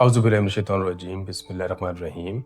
औज़ुबिल्लाहिमिनश्शैतानिर्रजीम बिस्मिल्लाहिर्रहमानिर्रहीम।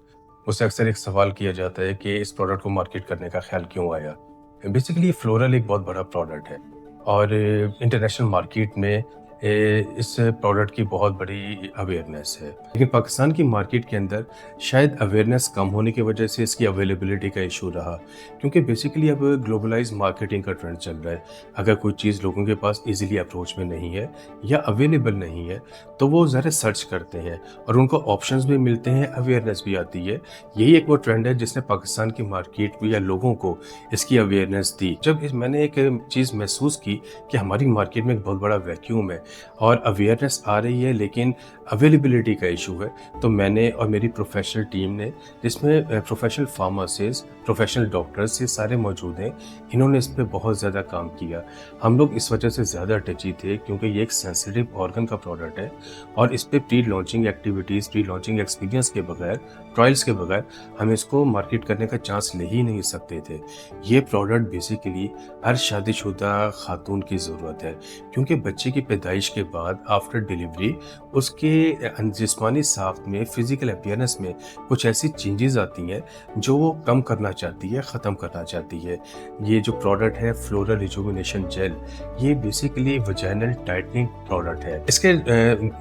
मुझसे अक्सर एक सवाल किया जाता है कि इस प्रोडक्ट को मार्केट करने का ख़्याल क्यों आया? बेसिकली फ्लोरल एक बहुत बड़ा प्रोडक्ट है और इंटरनेशनल मार्केट में इस प्रोडक्ट की बहुत बड़ी अवेयरनेस है। लेकिन पाकिस्तान की मार्केट के अंदर शायद अवेयरनेस कम होने की वजह से इसकी अवेलेबिलिटी का इशू रहा, क्योंकि बेसिकली अब ग्लोबलाइज़ मार्केटिंग का ट्रेंड चल रहा है। अगर कोई चीज़ लोगों के पास ईज़िली अप्रोच में नहीं है या अवेलेबल नहीं है, तो वो ज़रा सर्च करते हैं और उनको ऑप्शंस भी मिलते हैं, अवेयरनेस भी आती है। यही एक वो ट्रेंड है जिसने पाकिस्तान की मार्केट में या लोगों को इसकी अवेयरनेस दी। जब मैंने एक चीज़ महसूस की कि हमारी मार्केट में एक बहुत बड़ा वैक्यूम है और अवेयरनेस आ रही है लेकिन अवेलेबिलिटी का इशू है, तो मैंने और मेरी प्रोफेशनल टीम ने, जिसमें प्रोफेशनल फार्मासिस्ट, प्रोफेशनल डॉक्टर्स ये सारे मौजूद हैं, इन्होंने इस पे बहुत ज़्यादा काम किया। हम लोग इस वजह से ज़्यादा टची थे क्योंकि ये एक सेंसिटिव ऑर्गन का प्रोडक्ट है और इस पे pre launching activities, pre launching experience के बगैर, ट्रायल्स के बगैर हम इसको मार्केट करने का चांस ले ही नहीं सकते थे। ये प्रोडक्ट बेसिकली हर शादीशुदा खातून की ज़रूरत है, क्योंकि बच्चे की पैदाइश के बाद आफ्टर डिलीवरी उसके जिस्मानी साख्त में, फिज़िकल अपीयरेंस में कुछ ऐसी चेंजेज़ आती हैं जो वो कम करना चाहती है, ख़त्म करना चाहती है। ये जो प्रोडक्ट है फ्लोरल रिजुविनेशन जेल, ये बेसिकली वजाइनल टाइटनिंग प्रोडक्ट है। इसके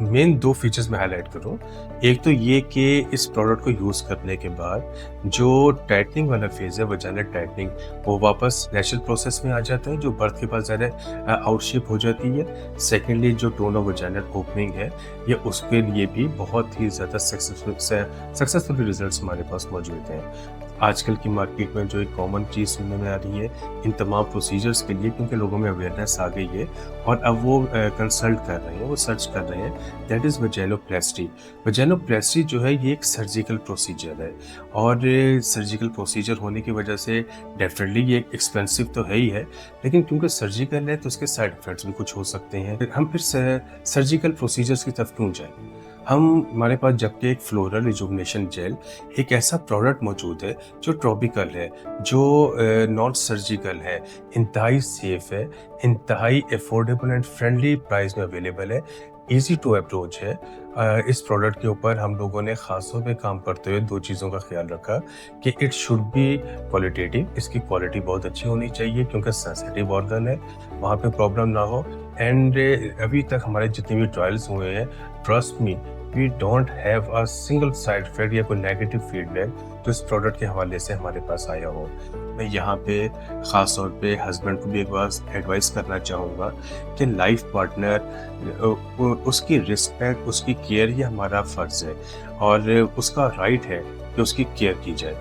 मेन 2 फीचर्स मैं हाइलाइट करूँ। एक तो ये कि इस प्रोडक्ट को यूज़ करने के बाद जो टाइटनिंग वाला फेज़ है, वजाइनल टाइटनिंग, वो वापस नेचुरल प्रोसेस में आ जाता है, जो बर्थ के बाद ज़्यादा आउटशिप हो जाती है। सेकेंडली जो टोन ऑफ वजाइनल ओपनिंग है, ये उसके लिए भी बहुत ही ज़्यादा सक्सेसफुल रिजल्ट्स हमारे पास मौजूद हैं। आजकल की मार्केट में जो एक कॉमन चीज़ सुनने में आ रही है इन तमाम प्रोसीजर्स के लिए, क्योंकि लोगों में अवेयरनेस आ गई है और अब वो कंसल्ट कर रहे हैं, वो सर्च कर रहे हैं, दैट इज़ वजाइनोप्लास्टी। वजाइनोप्लास्टी जो है ये एक सर्जिकल प्रोसीजर है और सर्जिकल प्रोसीजर होने की वजह से डेफिनेटली ये एक्सपेंसिव तो है ही है, लेकिन क्योंकि सर्जिकल है तो उसके साइड इफ़ेक्ट्स भी कुछ हो सकते हैं। हम फिर सर्जिकल प्रोसीजर्स की तरफ क्यों जाएँ? हमारे पास जबकि एक फ्लोरल रिजुविनेशन जेल, एक ऐसा प्रोडक्ट मौजूद है जो ट्रॉपिकल है, जो नॉन सर्जिकल है, इंतहाई सेफ है, इंतहाई अफोर्डेबल एंड फ्रेंडली प्राइस में अवेलेबल है, ईजी टू अप्रोच है। इस प्रोडक्ट के ऊपर हम लोगों ने ख़ास तौर पे काम करते हुए 2 चीज़ों का ख्याल रखा कि इट शुड बी क्वालिटेटिव, इसकी क्वालिटी बहुत अच्छी होनी चाहिए क्योंकि सेंसिटिव ऑर्गन है, वहाँ पे प्रॉब्लम ना हो। एंड अभी तक हमारे जितने भी ट्रायल्स हुए हैं, trust me, we don't have a single side effect या कोई नेगेटिव फीडबैक जो इस प्रोडक्ट के हवाले से हमारे पास आया हो। मैं यहाँ पे ख़ास तौर पे हस्बैंड को भी एक बार एडवाइस करना चाहूँगा कि लाइफ पार्टनर, उसकी रिस्पेक्ट, उसकी केयर ये हमारा फ़र्ज़ है और उसका राइट है कि उसकी केयर की जाए।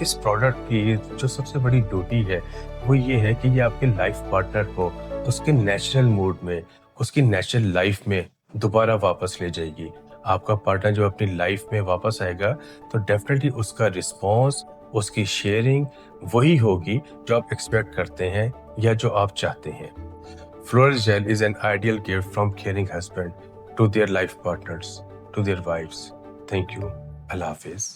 इस प्रोडक्ट की जो सबसे बड़ी ड्यूटी है वो ये है कि ये आपके लाइफ पार्टनर को उसके नेचुरल मूड में, उसकी नेचुरल लाइफ में दोबारा वापस ले जाएगी। आपका पार्टनर जब अपनी लाइफ में वापस आएगा तो डेफिनेटली उसका रिस्पॉन्स, उसकी शेयरिंग वही होगी जो आप एक्सपेक्ट करते हैं या जो आप चाहते हैं। Floral gel is an ideal gift from caring husband to their life partners, to their wifes. Thank you. अल्लाह हाफिज।